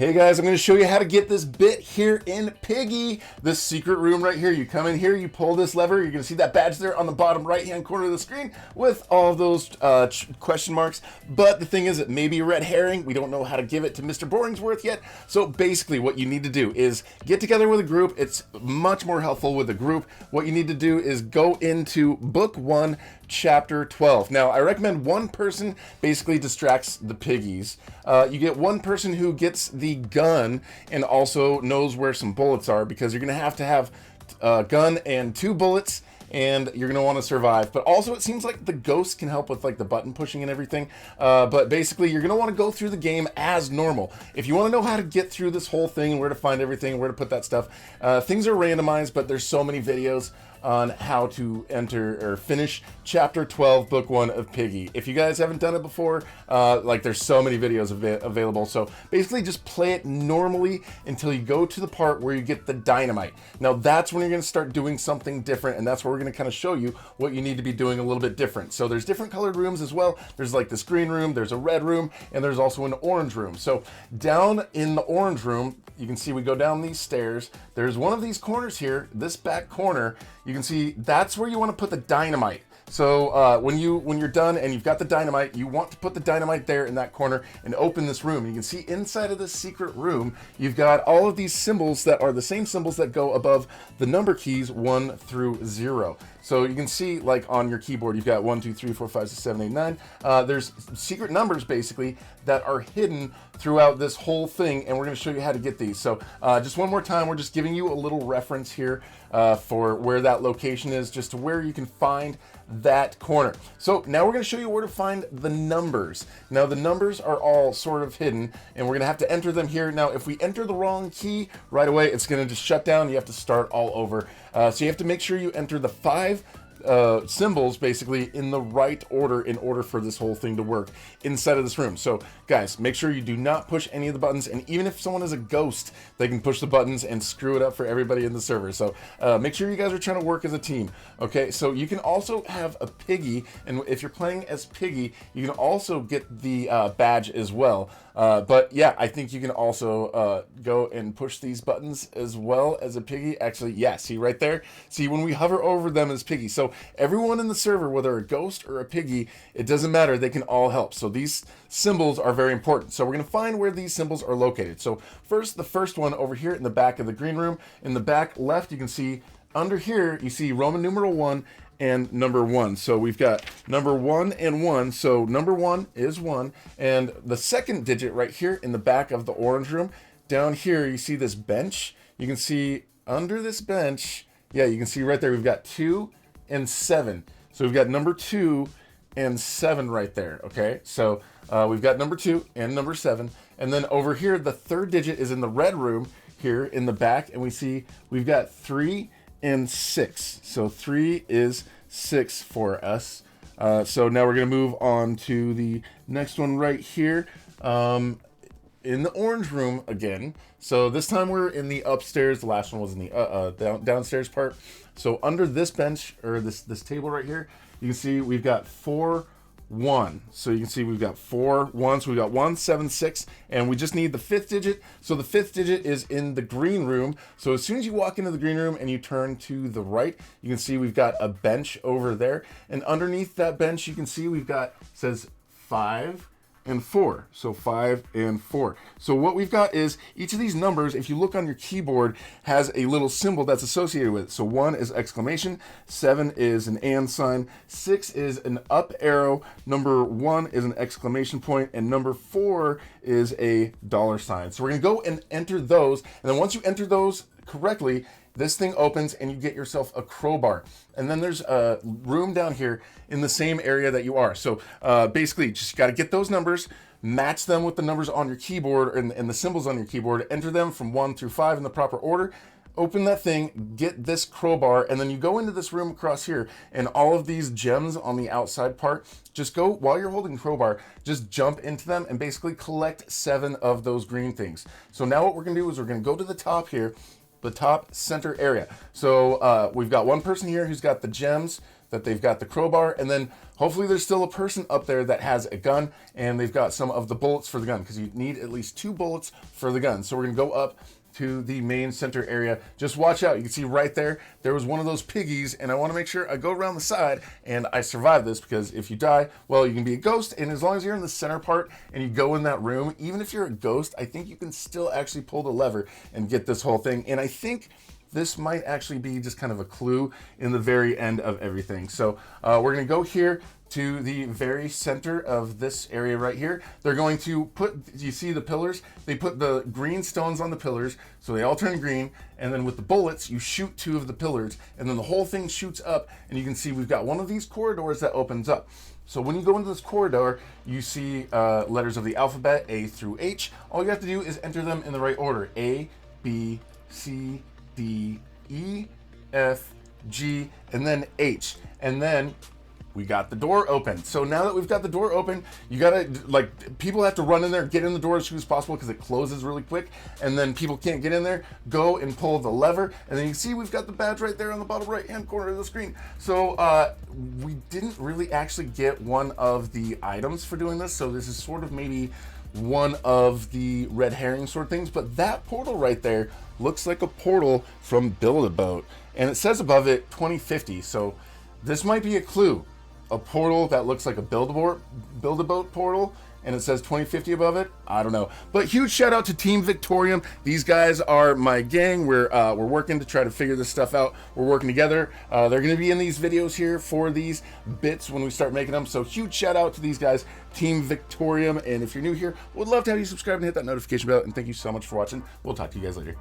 Hey guys, I'm going to show you how to get this bit here in Piggy, this secret room right here. You come in here, you pull this lever, you're going to see that badge there on the bottom right hand corner of the screen with all of those question marks. But the thing is, it may be a red herring. We don't know how to give it to Mr. Boringsworth yet. So basically what you need to do is get together with a group. It's much more helpful with a group. What you need to do is go into book 1, chapter 12. Now, I recommend one person basically distracts the piggies. You get one person who gets the gun and also knows where some bullets are, because you're going to have a gun and 2 bullets, and you're going to want to survive. But also, it seems like the ghost can help with like the button pushing and everything. But basically, you're going to want to go through the game as normal. If you want to know how to get through this whole thing, where to find everything, where to put that stuff, things are randomized, but there's so many videos on how to enter or finish chapter 12 book 1 of Piggy. If you guys haven't done it before, like there's so many videos available. So basically just play it normally until you go to the part where you get the dynamite. Now that's when you're going to start doing something different, and that's where we're going to kind of show you what you need to be doing a little bit different. So there's different colored rooms as well. There's like this green room, there's a red room, and there's also an orange room. So down in the orange room, you can see we go down these stairs. There's one of these corners here, this back corner. You can see that's where you want to put the dynamite. So when you're done and you've got the dynamite, you want to put the dynamite there in that corner and open this room. You can see inside of this secret room, you've got all of these symbols that are the same symbols that go above the number keys 1 through 0. So you can see, like on your keyboard, you've got 1, 2, 3, 4, 5, 6, 7, 8, 9. There's secret numbers basically that are hidden throughout this whole thing, and we're going to show you how to get these. So just one more time, we're just giving you a little reference here for where that location is, just to where you can find that corner. So now we're going to show you where to find the numbers. Now the numbers are all sort of hidden, and we're going to have to enter them here. Now if we enter the wrong key right away, it's going to just shut down. You have to start all over. So you have to make sure you enter the 5 symbols basically in the right order in order for this whole thing to work inside of this room. So guys, make sure you do not push any of the buttons, and even if someone is a ghost, they can push the buttons and screw it up for everybody in the server. So make sure you guys are trying to work as a team. Okay, so you can also have a piggy, and if you're playing as Piggy, you can also get the badge as well. But yeah, I think you can also go and push these buttons as well as a Piggy. Actually, yeah, see right there? See, when we hover over them as Piggy. So everyone in the server, whether a ghost or a Piggy, it doesn't matter, they can all help. So these symbols are very important. So we're going to find where these symbols are located. So first, the first one over here in the back of the green room. In the back left, you can see under here, you see Roman numeral 1 and number 1. So we've got number 1 and 1. So number 1 is 1. And the second digit right here in the back of the orange room, down here, you see this bench. You can see under this bench, yeah, you can see right there, we've got 2 and 7. So we've got number 2 and 7 right there. Okay, so we've got number 2 and number 7. And then over here, the third digit is in the red room here in the back. And we see we've got 3 and 6. So 3 is 6 for us. So now we're going to move on to the next one right here in the orange room again. So this time we're in the upstairs. The last one was in the downstairs part. So under this bench, or this table right here, you can see we've got 4, 1. So you can see we've got 4, 1. So we've got 1, 7, 6, and we just need the 5th digit. So the 5th digit is in the green room. So as soon as you walk into the green room and you turn to the right, you can see we've got a bench over there. And underneath that bench, you can see we've got, says 5 and 4. So 5 and 4. So what we've got is each of these numbers, if you look on your keyboard, has a little symbol that's associated with it. So 1 is exclamation, 7 is an and sign, 6 is an up arrow, number 1 is an exclamation point, and number 4 is a dollar sign. So we're going to go and enter those, and then once you enter those correctly, this thing opens and you get yourself a crowbar. And then there's a room down here in the same area that you are. So basically, just got to get those numbers, match them with the numbers on your keyboard and the symbols on your keyboard, enter them from 1 through 5 in the proper order, open that thing, get this crowbar, and then you go into this room across here, and all of these gems on the outside part, just go, while you're holding the crowbar, just jump into them and basically collect 7 of those green things. So now what we're going to do is we're going to go to the top here, the top center area. So we've got one person here who's got the gems, that they've got the crowbar, and then hopefully there's still a person up there that has a gun, and they've got some of the bullets for the gun, because you need at least 2 bullets for the gun. So we're gonna go up to the main center area. Just watch out. You can see right there was one of those piggies, and I want to make sure I go around the side and I survive this, because if you die, well, you can be a ghost, and as long as you're in the center part and you go in that room, even if you're a ghost, I think you can still actually pull the lever and get this whole thing. And I think this might actually be just kind of a clue in the very end of everything. So we're gonna go here to the very center of this area right here. They're going to put, you see the pillars? They put the green stones on the pillars, so they all turn green, and then with the bullets, you shoot 2 of the pillars, and then the whole thing shoots up, and you can see we've got one of these corridors that opens up. So when you go into this corridor, you see letters of the alphabet, A through H. All you have to do is enter them in the right order. A, B, C, D, E, F, G, and then H. And then we got the door open. So now that we've got the door open, you gotta, like, people have to run in there, get in the door as soon as possible, because it closes really quick, and then people can't get in there. Go and pull the lever, and then you can see we've got the badge right there on the bottom right hand corner of the screen. So we didn't really actually get one of the items for doing this, so this is sort of maybe one of the red herring sort of things, but that portal right there looks like a portal from Build-A-Boat, and it says above it 2050, so this might be a clue. A portal that looks like a Build-A-Boat portal, and it says 2050 above it. I don't know, but huge shout out to Team Victorium. These guys are my gang. We're working to try to figure this stuff out. We're working together. They're going to be in these videos here for these bits when we start making them. So huge shout out to these guys, Team Victorium. And if you're new here, would love to have you subscribe and hit that notification bell. And thank you so much for watching. We'll talk to you guys later.